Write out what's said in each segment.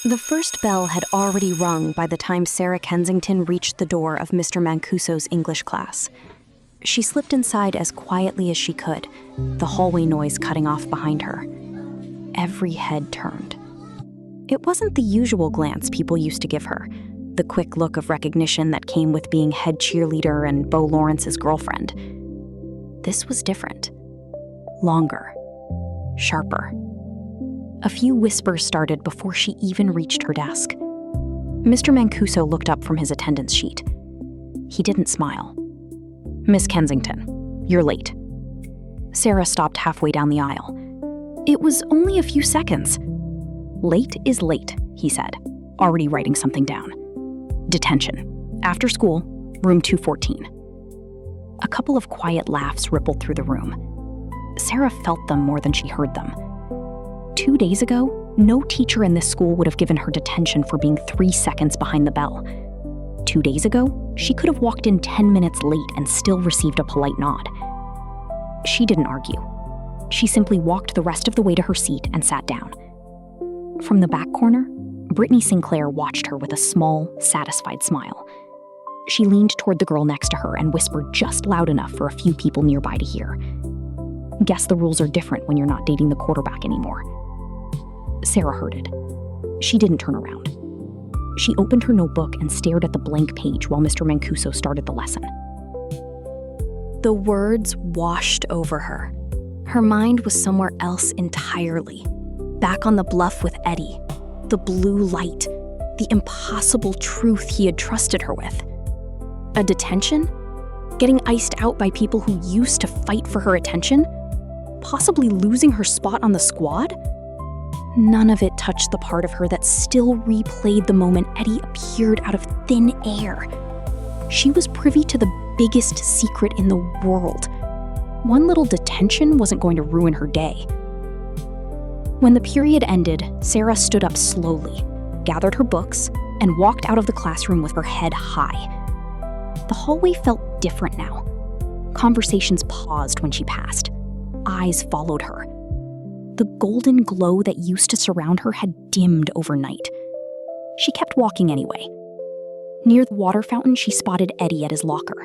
The first bell had already rung by the time Sarah Kensington reached the door of Mr. Mancuso's English class. She slipped inside as quietly as she could, the hallway noise cutting off behind her. Every head turned. It wasn't the usual glance people used to give her, the quick look of recognition that came with being head cheerleader and Beau Lawrence's girlfriend. This was different. Longer. Sharper. A few whispers started before she even reached her desk. Mr. Mancuso looked up from his attendance sheet. He didn't smile. "Miss Kensington, you're late." Sarah stopped halfway down the aisle. It was only a few seconds. "Late is late," he said, already writing something down. "Detention. After school, room 214. A couple of quiet laughs rippled through the room. Sarah felt them more than she heard them. 2 days ago, no teacher in this school would have given her detention for being 3 seconds behind the bell. 2 days ago, she could have walked in 10 minutes late and still received a polite nod. She didn't argue. She simply walked the rest of the way to her seat and sat down. From the back corner, Brittany Sinclair watched her with a small, satisfied smile. She leaned toward the girl next to her and whispered just loud enough for a few people nearby to hear. "Guess the rules are different when you're not dating the quarterback anymore." Sarah heard it. She didn't turn around. She opened her notebook and stared at the blank page while Mr. Mancuso started the lesson. The words washed over her. Her mind was somewhere else entirely. Back on the bluff with Eddie, the blue light, the impossible truth he had trusted her with. A detention? Getting iced out by people who used to fight for her attention? Possibly losing her spot on the squad? None of it touched the part of her that still replayed the moment Eddie appeared out of thin air. She was privy to the biggest secret in the world. One little detention wasn't going to ruin her day. When the period ended, Sarah stood up slowly, gathered her books, and walked out of the classroom with her head high. The hallway felt different now. Conversations paused when she passed. Eyes followed her. The golden glow that used to surround her had dimmed overnight. She kept walking anyway. Near the water fountain, she spotted Eddie at his locker.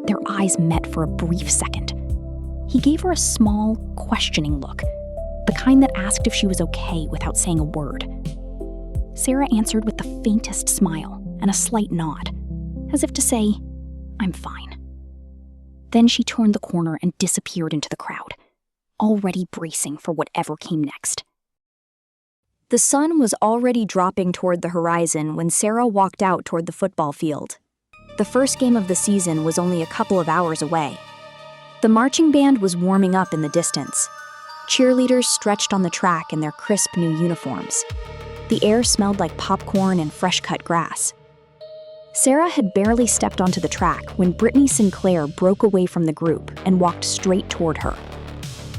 Their eyes met for a brief second. He gave her a small, questioning look, the kind that asked if she was okay without saying a word. Sarah answered with the faintest smile and a slight nod, as if to say, "I'm fine." Then she turned the corner and disappeared into the crowd, already bracing for whatever came next. The sun was already dropping toward the horizon when Sarah walked out toward the football field. The first game of the season was only a couple of hours away. The marching band was warming up in the distance. Cheerleaders stretched on the track in their crisp new uniforms. The air smelled like popcorn and fresh-cut grass. Sarah had barely stepped onto the track when Brittany Sinclair broke away from the group and walked straight toward her.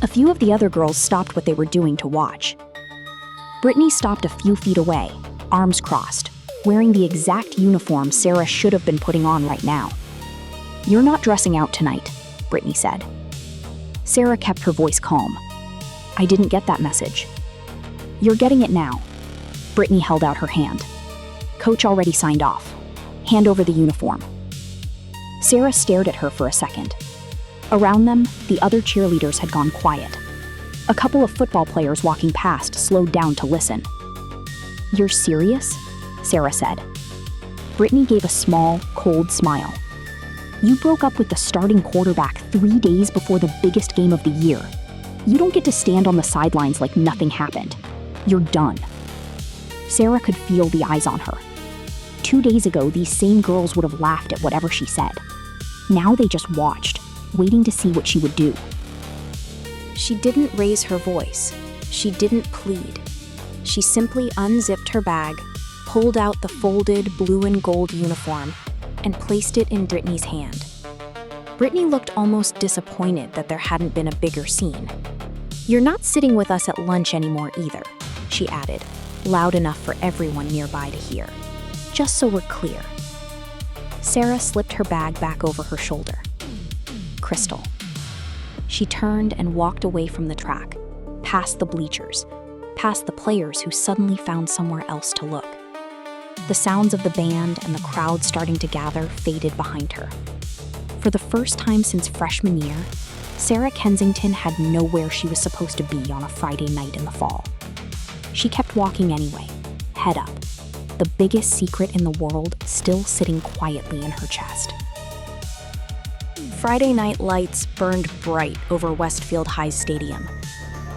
A few of the other girls stopped what they were doing to watch. Brittany stopped a few feet away, arms crossed, wearing the exact uniform Sarah should have been putting on right now. "You're not dressing out tonight," Brittany said. Sarah kept her voice calm. "I didn't get that message." "You're getting it now." Brittany held out her hand. "Coach already signed off. Hand over the uniform." Sarah stared at her for a second. Around them, the other cheerleaders had gone quiet. A couple of football players walking past slowed down to listen. "You're serious?" Sarah said. Brittany gave a small, cold smile. "You broke up with the starting quarterback 3 days before the biggest game of the year. You don't get to stand on the sidelines like nothing happened. You're done." Sarah could feel the eyes on her. 2 days ago, these same girls would have laughed at whatever she said. Now they just watched, waiting to see what she would do. She didn't raise her voice. She didn't plead. She simply unzipped her bag, pulled out the folded blue and gold uniform, and placed it in Brittany's hand. Brittany looked almost disappointed that there hadn't been a bigger scene. "You're not sitting with us at lunch anymore either," she added, loud enough for everyone nearby to hear. "Just so we're clear." Sarah slipped her bag back over her shoulder. Crystal. She turned and walked away from the track, past the bleachers, past the players who suddenly found somewhere else to look. The sounds of the band and the crowd starting to gather faded behind her. For the first time since freshman year, Sarah Kensington had nowhere she was supposed to be on a Friday night in the fall. She kept walking anyway, head up, the biggest secret in the world still sitting quietly in her chest. Friday night lights burned bright over Westfield High's stadium.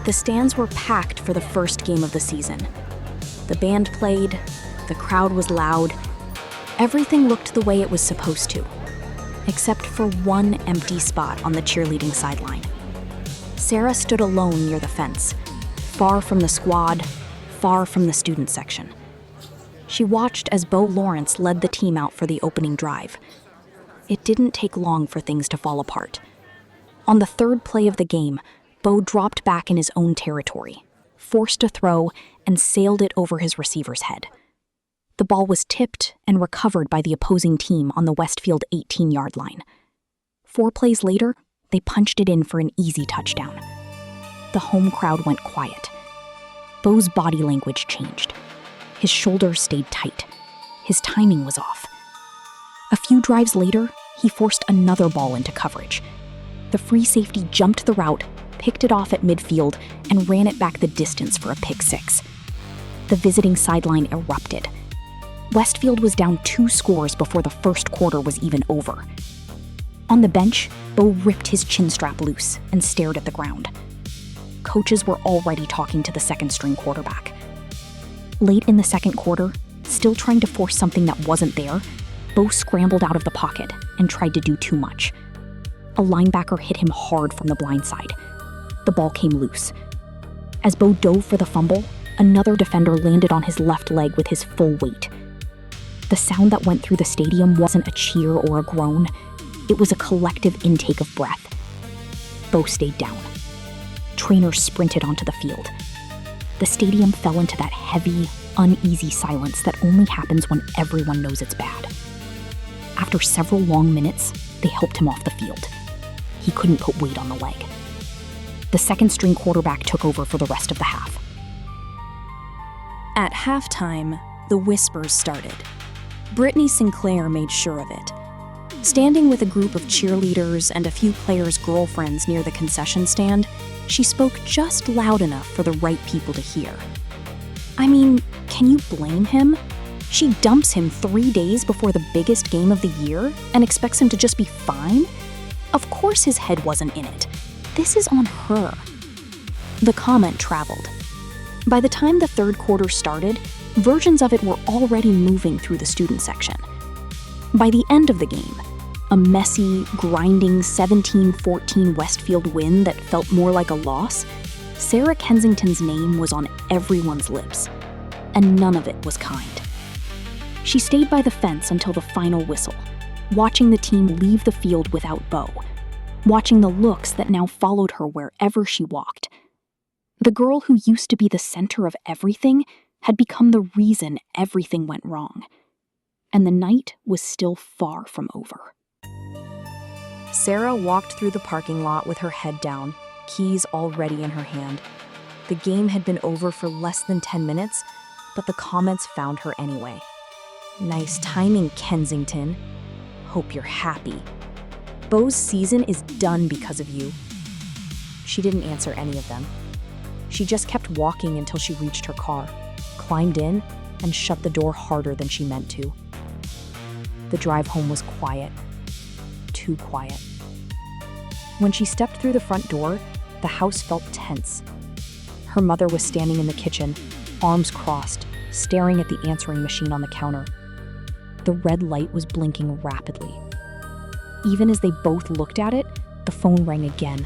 The stands were packed for the first game of the season. The band played, the crowd was loud. Everything looked the way it was supposed to, except for one empty spot on the cheerleading sideline. Sarah stood alone near the fence, far from the squad, far from the student section. She watched as Bo Lawrence led the team out for the opening drive. It didn't take long for things to fall apart. On the third play of the game, Bo dropped back in his own territory, forced a throw, and sailed it over his receiver's head. The ball was tipped and recovered by the opposing team on the Westfield 18-yard line. 4 plays later, they punched it in for an easy touchdown. The home crowd went quiet. Bo's body language changed. His shoulders stayed tight. His timing was off. A few drives later, he forced another ball into coverage. The free safety jumped the route, picked it off at midfield, and ran it back the distance for a pick 6. The visiting sideline erupted. Westfield was down 2 scores before the first quarter was even over. On the bench, Bo ripped his chin strap loose and stared at the ground. Coaches were already talking to the second-string quarterback. Late in the second quarter, still trying to force something that wasn't there, Bo scrambled out of the pocket and tried to do too much. A linebacker hit him hard from the blind side. The ball came loose. As Bo dove for the fumble, another defender landed on his left leg with his full weight. The sound that went through the stadium wasn't a cheer or a groan. It was a collective intake of breath. Bo stayed down. Trainers sprinted onto the field. The stadium fell into that heavy, uneasy silence that only happens when everyone knows it's bad. After several long minutes, they helped him off the field. He couldn't put weight on the leg. The second-string quarterback took over for the rest of the half. At halftime, the whispers started. Brittany Sinclair made sure of it. Standing with a group of cheerleaders and a few players' girlfriends near the concession stand, she spoke just loud enough for the right people to hear. I mean, can you blame him? She dumps him 3 days before the biggest game of the year and expects him to just be fine? Of course his head wasn't in it. This is on her. The comment traveled. By the time the third quarter started, versions of it were already moving through the student section. By the end of the game, a messy, grinding 17-14 Westfield win that felt more like a loss, Sarah Kensington's name was on everyone's lips, and none of it was kind. She stayed by the fence until the final whistle, watching the team leave the field without Bo, watching the looks that now followed her wherever she walked. The girl who used to be the center of everything had become the reason everything went wrong. And the night was still far from over. Sarah walked through the parking lot with her head down, keys already in her hand. The game had been over for less than 10 minutes, but the comments found her anyway. Nice timing, Kensington. Hope you're happy. Bo's season is done because of you. She didn't answer any of them. She just kept walking until she reached her car, climbed in, and shut the door harder than she meant to. The drive home was quiet. Too quiet. When she stepped through the front door, the house felt tense. Her mother was standing in the kitchen, arms crossed, staring at the answering machine on the counter. The red light was blinking rapidly. Even as they both looked at it, the phone rang again.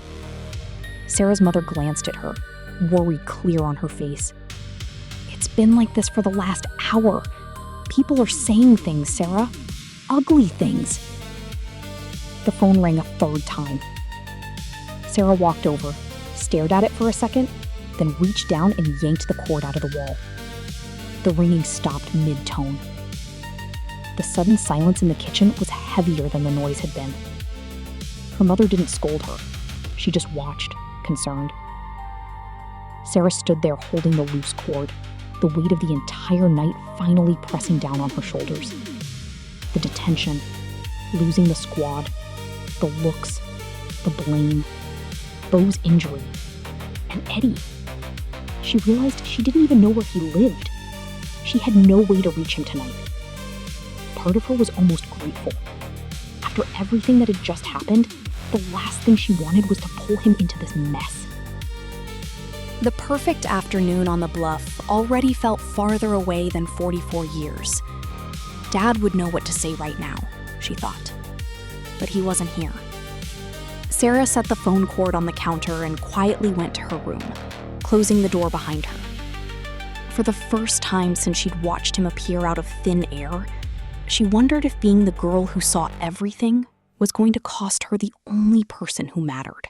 Sarah's mother glanced at her, worry clear on her face. It's been like this for the last hour. People are saying things, Sarah. Ugly things. The phone rang a third time. Sarah walked over, stared at it for a second, then reached down and yanked the cord out of the wall. The ringing stopped mid-tone. The sudden silence in the kitchen was heavier than the noise had been. Her mother didn't scold her. She just watched, concerned. Sarah stood there holding the loose cord, the weight of the entire night finally pressing down on her shoulders. The detention, losing the squad, the looks, the blame, Beau's injury, and Eddie. She realized she didn't even know where he lived. She had no way to reach him tonight. Part of her was almost grateful. After everything that had just happened, the last thing she wanted was to pull him into this mess. The perfect afternoon on the bluff already felt farther away than 44 years. Dad would know what to say right now, she thought. But he wasn't here. Sarah set the phone cord on the counter and quietly went to her room, closing the door behind her. For the first time since she'd watched him appear out of thin air, she wondered if being the girl who saw everything was going to cost her the only person who mattered.